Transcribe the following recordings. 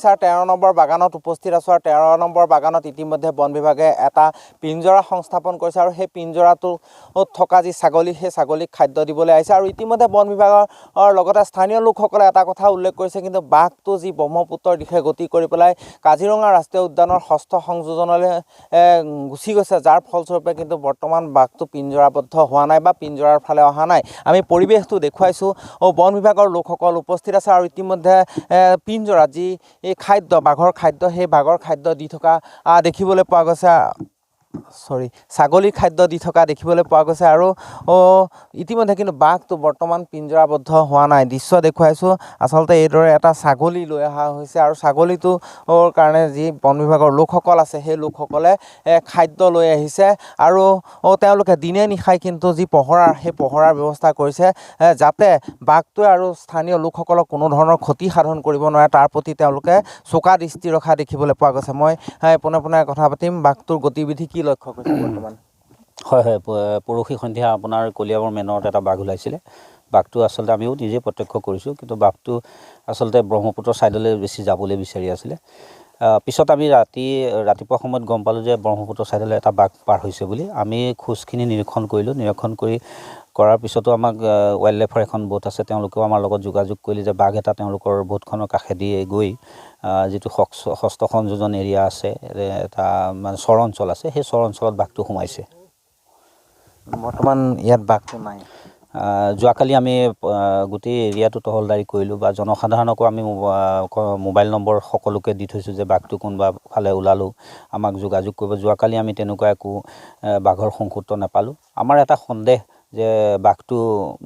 13 number বাগানত উপস্থিত আছোঁ আৰু 13 নম্বৰ বাগানত ইতিমধ্যে বন বিভাগে এটা পিঞ্জৰা সংস্থাপন কৰিছে আৰু সেই পিঞ্জৰাটো থকা যি ছাগলী সেই ছাগলীক খাদ্য দিবলৈ আহিছে আৰু ইতিমধ্যে বন বিভাগৰ লগতে স্থানীয় লোকসকলে এটা কথা উল্লেখ কৰিছে কিন্তু বাঘটো যি ব্ৰহ্মপুত্ৰৰ দিশে গতি কৰি পেলাই কাজিৰঙা ৰাষ্ট্ৰীয় উদ্যানৰ ষষ্ঠ সংযোজনলৈ গুচি গৈছে যাৰ ফলস্বৰূপে কিন্তু বৰ্তমান বাঘটো পিঞ্জৰাবদ্ধ হোৱা নাই বা পিঞ্জৰাৰ ফালে অহা নাই আমি পৰিৱেশটো দেখুৱাইছোঁ বন বিভাগৰ লোকসকল উপস্থিত আছে আৰু ইতিমধ্যে পিঞ্জৰা যি এই খাদ্য বাঘৰ খাদ্য সেই বাঘৰ খাদ্য দি থকা দেখিবলৈ পোৱা গৈছে ছাগলীৰ খাদ্য দি থকা দেখিবলৈ পোৱা গৈছে আৰু ইতিমধ্যে কিন্তু বাঘটো বৰ্তমান পিঞ্জৰাবদ্ধ হোৱা নাই দৃশ্য দেখুৱাইছোঁ আচলতে এইদৰে এটা ছাগলী লৈ অহা হৈছে আৰু ছাগলীটোৰ কাৰণে যি বন বিভাগৰ লোকসকল আছে সেই লোকসকলে খাদ্য লৈ আহিছে আৰু তেওঁলোকে দিনে নিশাই কিন্তু যি পহৰাৰ সেই পহৰাৰ ব্যৱস্থা কৰিছে যাতে বাঘটোৱে আৰু স্থানীয় লোকসকলক কোনো ধৰণৰ ক্ষতি সাধন কৰিব নোৱাৰে তাৰ প্ৰতি তেওঁলোকে চোকা দৃষ্টি ৰখা দেখিবলৈ পোৱা গৈছে মই পোনে পোনে কথা পাতিম বাঘটোৰ গতিবিধি কি লক্ষ্য কৰিছে বৰ্তমান হয় পৰহি সন্ধিয়া আপোনাৰ কলিয়াবৰ মেনত এটা বাঘ ওলাইছিলে বাঘটো আচলতে আমিও নিজে প্ৰত্যক্ষ কৰিছোঁ কিন্তু বাঘটো আচলতে ব্ৰহ্মপুত্ৰৰ ছাইডলৈ বেছি যাবলৈ বিচাৰি আছিলে পিছত আমি ৰাতিপুৱা সময়ত গম পালোঁ যে ব্ৰহ্মপুত্ৰৰ ছাইডলৈ এটা বাঘ পাৰ হৈছে বুলি আমি খোজখিনি নিৰীক্ষণ কৰিলোঁ নিৰীক্ষণ কৰাৰ পিছতো আমাক ৱাইল্ড লাইফৰ এখন বোট আছে তেওঁলোকেও আমাৰ লগত যোগাযোগ কৰিলে যে বাঘ এটা তেওঁলোকৰ বোটখনৰ কাষেদি গৈ যিটো ষষ্ঠ সংযোজন এৰিয়া আছে এটা মানে চৰ অঞ্চল আছে সেই চৰ অঞ্চলত বাঘটো সোমাইছে বৰ্তমান ইয়াত বাঘটো নাই যোৱাকালি আমি গোটেই এৰিয়াটো তহলদাৰী কৰিলোঁ বা জনসাধাৰণকো আমি মোবাইল নম্বৰ সকলোকে দি থৈছোঁ যে বাঘটো কোনোবা ফালে ওলালোঁ আমাক যোগাযোগ কৰিব যোৱাকালি আমি তেনেকুৱা একো বাঘৰ সংসূত্ৰ নাপালোঁ আমাৰ এটা সন্দেহ যে বাঘটো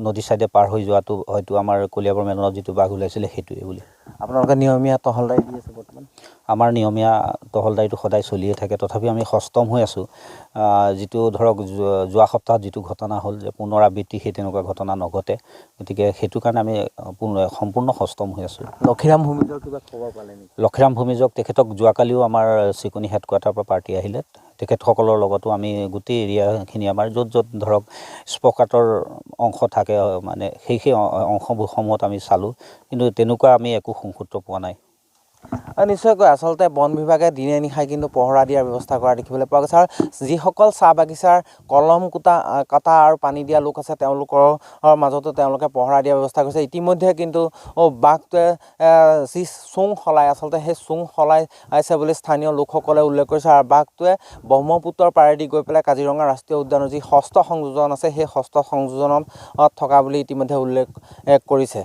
নদী ছাইডে পাৰ হৈ যোৱাটো হয়তো আমাৰ কলিয়াবৰ মেনত যিটো বাঘ ওলাইছিলে সেইটোৱে বুলি আপোনালোকে নিয়মীয়া তহলদাৰী দি আছে বৰ্তমান আমাৰ নিয়মীয়া তহলদাৰীটো সদায় চলিয়ে থাকে তথাপি আমি সষ্টম হৈ আছোঁ যিটো ধৰক যোৱা সপ্তাহত যিটো ঘটনা হ'ল যে পুনৰাবৃত্তি সেই তেনেকুৱা ঘটনা নঘটে গতিকে সেইটো কাৰণে আমি সম্পূৰ্ণ সষ্টম হৈ আছোঁ লক্ষীৰাম ভূমিজৰ কিবা খবৰ পালে নেকি লক্ষীৰাম ভূমিজক তেখেতক যোৱাকালিও আমাৰ চিকনি হেডকোৱাৰ্টাৰৰ পৰা পাৰ্টি আহিলে তেখেতসকলৰ লগতো আমি গোটেই এৰিয়াখিনি আমাৰ য'ত ধৰক স্পকাটৰ অংশ থাকে মানে সেই অংশসমূহত আমি চালোঁ কিন্তু তেনেকুৱা আমি একো সংসূত্ৰ পোৱা নাই নিশ্চয়কৈ আচলতে বন বিভাগে দিনে নিশাই কিন্তু পহৰা দিয়াৰ ব্যৱস্থা কৰা দেখিবলৈ পোৱা গৈছে আৰু যিসকল চাহ বাগিচাৰ কলম কটা আৰু পানী দিয়া লোক আছে তেওঁলোকৰ মাজতো তেওঁলোকে পহৰা দিয়াৰ ব্যৱস্থা কৰিছে ইতিমধ্যে কিন্তু বাঘটোৱে যি চোং সলাই আচলতে সেই চোং সলাই আছে বুলি স্থানীয় লোকসকলে উল্লেখ কৰিছে আৰু বাঘটোৱে ব্ৰহ্মপুত্ৰৰ পাৰেদি গৈ পেলাই কাজিৰঙা ৰাষ্ট্ৰীয় উদ্যানৰ যি ষষ্ঠ সংযোজন আছে সেই ষষ্ঠ সংযোজনত থকা বুলি ইতিমধ্যে উল্লেখ কৰিছে